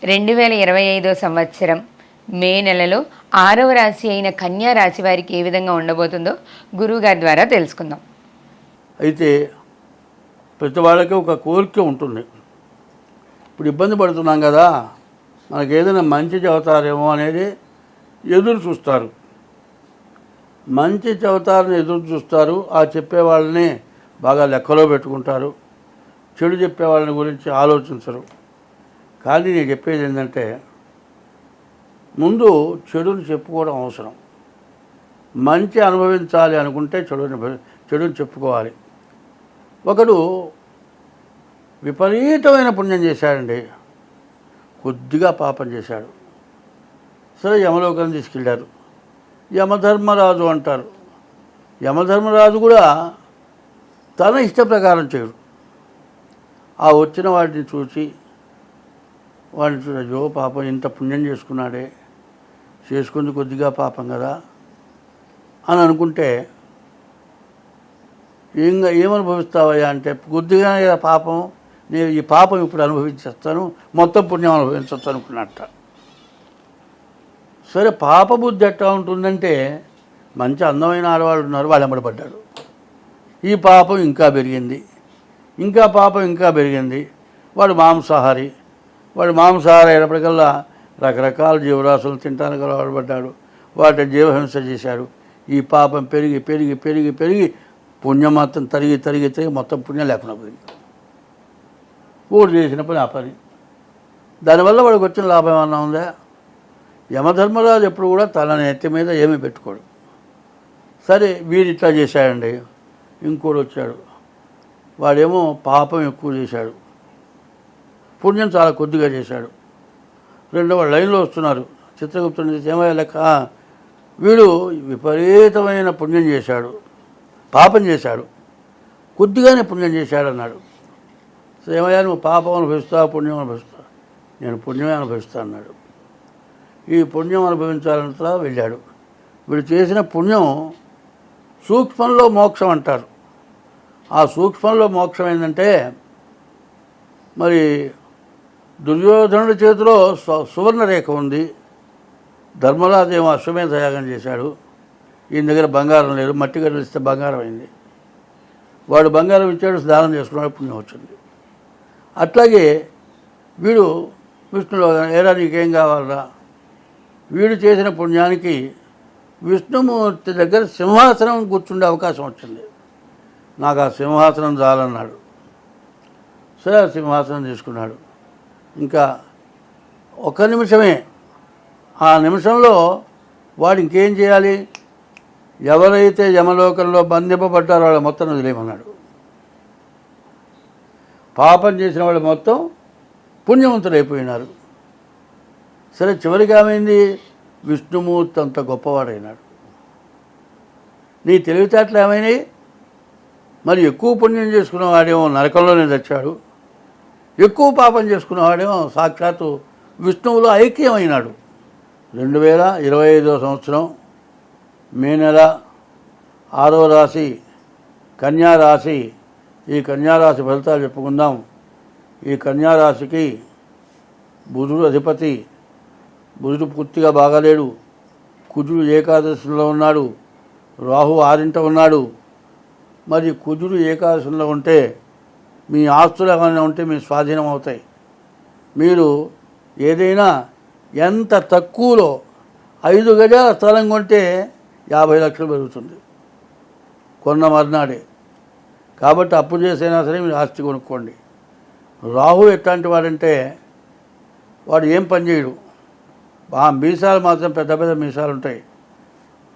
2025 సంవత్సరం మే నెలలో 6వ రాశి అయిన కన్యా రాశి వారికి ఏ విధంగా ఉండబోతుందో గురువుగారి ద్వారా తెలుసుకుందాం. అయితే ప్రతి వాళ్ళకి ఒక కోరిక ఉంటుంది. ఇప్పుడు ఇబ్బంది పడుతున్నాం కదా, మనకు ఏదైనా మంచి చెబుతారేమో అనేది ఎదురు చూస్తారు. మంచి చెబుతారని ఎదురు చూస్తారు. ఆ చెప్పేవాళ్ళని బాగా లెక్కలో పెట్టుకుంటారు. చెడు చెప్పేవాళ్ళని గురించి ఆలోచించరు. కానీ నేను చెప్పేది ఏంటంటే, ముందు చెడుని చెప్పుకోవడం అవసరం. మంచి అనుభవించాలి అనుకుంటే చెడుని చెప్పుకోవాలి. ఒకడు విపరీతమైన పుణ్యం చేశాడండి, కొద్దిగా పాపం చేశాడు. సరే, యమలోకం తీసుకెళ్ళారు. యమధర్మరాజు అంటారు. యమధర్మరాజు కూడా తన ఇష్ట ప్రకారం చేయడు. ఆ వచ్చిన వాటిని చూసి అయ్యో పాపం ఇంత పుణ్యం చేసుకుంది కొద్దిగా పాపం కదా అని అనుకుంటే, ఏమనుభవిస్తావయ్యా అంటే, కొద్దిగా పాపం, నేను ఈ పాపం ఇప్పుడు అనుభవించేస్తాను, మొత్తం పుణ్యం అనుభవించవచ్చు అనుకున్నట్ట. సరే, పాపబుద్ధి ఎట్లా ఉంటుందంటే, మంచి అందమైన ఆడవాళ్ళు ఉన్నారు, వాళ్ళు ఎమ్మడబడ్డాడు. ఈ పాపం ఇంకా పెరిగింది, పాపం ఇంకా పెరిగింది. వాడు మాంసాహారి అయినప్పటికల్లా రకరకాల జీవరాశులు తింటానికి అలవాటుపడ్డాడు. వాటి జీవహింస చేశాడు. ఈ పాపం పెరిగి పెరిగి పెరిగి పెరిగి పుణ్యం మొత్తం తరిగి మొత్తం పుణ్యం లేకుండా పోయింది. ఓడి చేసిన పని ఆ పని. దానివల్ల వాడికి వచ్చిన లాభం ఏమన్నా ఉందా? యమధర్మరాజు ఎప్పుడు కూడా తన నెత్తి మీద ఏమీ పెట్టుకోడు. సరే, వీడు ఇట్లా చేశాడండి. ఇంకోటి వచ్చాడు, వాడేమో పాపం ఎక్కువ చేశాడు, పుణ్యం చాలా కొద్దిగా చేశాడు. రెండో వాళ్ళు లైన్లో వస్తున్నారు. చిత్రగుప్తుని ఏమయ్యా లెక్క, వీడు విపరీతమైన పుణ్యం చేశాడు, పాపం చేశాడు, కొద్దిగానే పుణ్యం చేశాడు అన్నాడు. సో ఏమయ్యా, నువ్వు పాపం అనుభవిస్తావు, పుణ్యం అనుభవిస్తావు? నేను పుణ్యమే అనుభవిస్తా అన్నాడు. ఈ పుణ్యం అనుభవించాలంతా వెళ్ళాడు. వీడు చేసిన పుణ్యం సూక్ష్మంలో మోక్షం అంటారు. ఆ సూక్ష్మంలో మోక్షం ఏంటంటే, మరి దుర్యోధనుడి చేతిలో సువర్ణరేఖ ఉంది. ధర్మరాజు ఏమో అశ్వమేధ యాగం చేశాడు. ఈయన దగ్గర బంగారం లేదు, మట్టి గడ్డలు ఇస్తే బంగారం అయింది. వాడు బంగారం ఇచ్చాడు, స్నానం చేసుకున్నాడు, పుణ్యం వచ్చింది. అట్లాగే వీడు విష్ణులో, ఏరా నీకేం కావాలరా? వీడు చేసిన పుణ్యానికి విష్ణుమూర్తి దగ్గర సింహాసనం కూర్చుండే అవకాశం వచ్చింది. నాకు ఆ సింహాసనం చాలన్నాడు. సరే, సింహాసనం తీసుకున్నాడు. ఇంకా ఒక నిమిషమే, ఆ నిమిషంలో వాడు ఇంకేం చేయాలి? ఎవరైతే యమలోకంలో బంధింపబడ్డారో వాళ్ళ మొత్తం వదిలేయమన్నాడు. పాపం చేసిన వాళ్ళు మొత్తం పుణ్యవంతులైపోయినారు. సరే, చివరికి ఏమైంది? విష్ణుమూర్తి అంత గొప్పవాడైనాడు. నీ తెలివితేటలు ఏమైనాయి? మరి ఎక్కువ పుణ్యం చేసుకున్నవాడేమో నరకంలోనే తెచ్చాడు, ఎక్కువ పాపం చేసుకున్నవాడేమో సాక్షాత్తు విష్ణువులో ఐక్యమైనాడు. 2025 సంవత్సరం మే నెల 6వ రాశి కన్యారాశి. ఈ కన్యారాశి ఫలితాలు చెప్పుకుందాం. ఈ కన్యారాశికి బుధుడు అధిపతి. బుధుడు పూర్తిగా బాగాలేడు. కుజుడు ఏకాదశిలో ఉన్నాడు, రాహు 6ంట ఉన్నాడు. మరి కుజుడు ఏకాదశిలో ఉంటే మీ ఆస్తులు ఏమైనా ఉంటే మీ స్వాధీనం అవుతాయి. మీరు ఏదైనా ఎంత తక్కువలో 5 గజాల స్థలం కొంటే 50 లక్షలు పెరుగుతుంది కొన్న మర్నాడే. కాబట్టి అప్పు చేసైనా సరే మీరు ఆస్తి కొనుక్కోండి. రాహు ఎట్లాంటి వాడంటే, వాడు ఏం పని చేయడు. మీసాలు మాత్రం పెద్ద పెద్ద మీసాలు ఉంటాయి.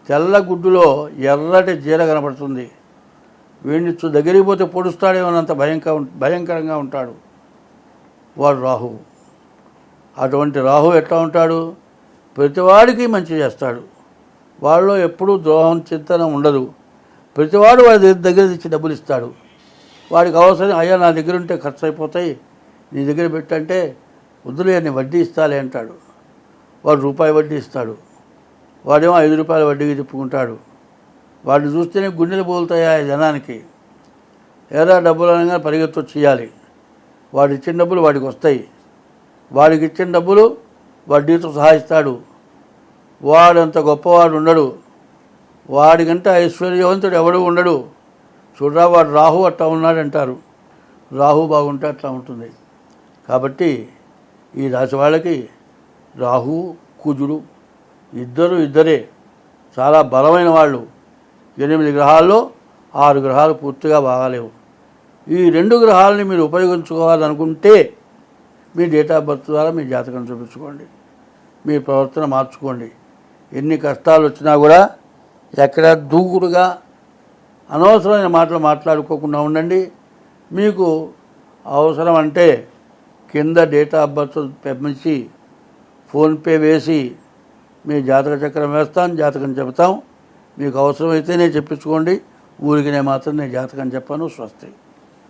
తెల్ల గుడ్డులో ఎర్రటి జీర కనపడుతుంది. వీడిని దగ్గరికి పోతే పొడుస్తాడేమోనంత భయంకరంగా ఉంటాడు వాడు రాహు. అటువంటి రాహు ఎట్లా ఉంటాడు? ప్రతివాడికి మంచి చేస్తాడు. వాళ్ళలో ఎప్పుడూ ద్రోహం చింతన ఉండదు. ప్రతివాడు వాడి దగ్గర తెచ్చి డబ్బులు ఇస్తాడు. వాడికి అవసరం, అయ్యా నా దగ్గర ఉంటే ఖర్చు అయిపోతాయి, నీ దగ్గర పెట్టంటే వద్దులే నేను వడ్డీ ఇస్తాలే అంటాడు. వాడు రూపాయి వడ్డీ ఇస్తాడు. వాడేమో 5 రూపాయల వడ్డీకి తిప్పుకుంటాడు. వాడిని చూస్తేనే గుండెలు పోలుతాయి ఆ జనానికి. ఏదో డబ్బులు అనగా పరిగెత్తు చేయాలి. వాడు ఇచ్చిన డబ్బులు వాడికి వస్తాయి. వాడికి ఇచ్చిన డబ్బులు వడ్డీతో సహా ఇస్తాడు. వాడంత గొప్పవాడు ఉండడు, వాడికంటే ఐశ్వర్యవంతుడు ఎవడు ఉండడు. చూడరా వాడు రాహు అట్లా ఉన్నాడంటారు. రాహు బాగుంటే అట్లా ఉంటుంది. కాబట్టి ఈ రాశి వాళ్ళకి రాహు కుజుడు ఇద్దరే చాలా బలమైన వాళ్ళు. 8 గ్రహాల్లో 6 గ్రహాలు పూర్తిగా బాగాలేవు. ఈ 2 గ్రహాలని మీరు ఉపయోగించుకోవాలనుకుంటే మీ డేట్ ఆఫ్ బర్త్ ద్వారా మీ జాతకం చూపించుకోండి, మీ ప్రవర్తన మార్చుకోండి. ఎన్ని కష్టాలు వచ్చినా కూడా ఎక్కడ దూకుడుగా అనవసరమైన మాటలు మాట్లాడుకోకుండా ఉండండి. మీకు అవసరం అంటే కింద డేట్ ఆఫ్ బర్త్ పంపించి ఫోన్పే వేసి మీ జాతక చక్రం వేస్తాం, జాతకం చెబుతాం. మీకు అవసరమైతేనే చెప్పించుకోండి, ఊరికి నేను మాత్రం నేను జాతకం చెప్పాను. స్వస్తి.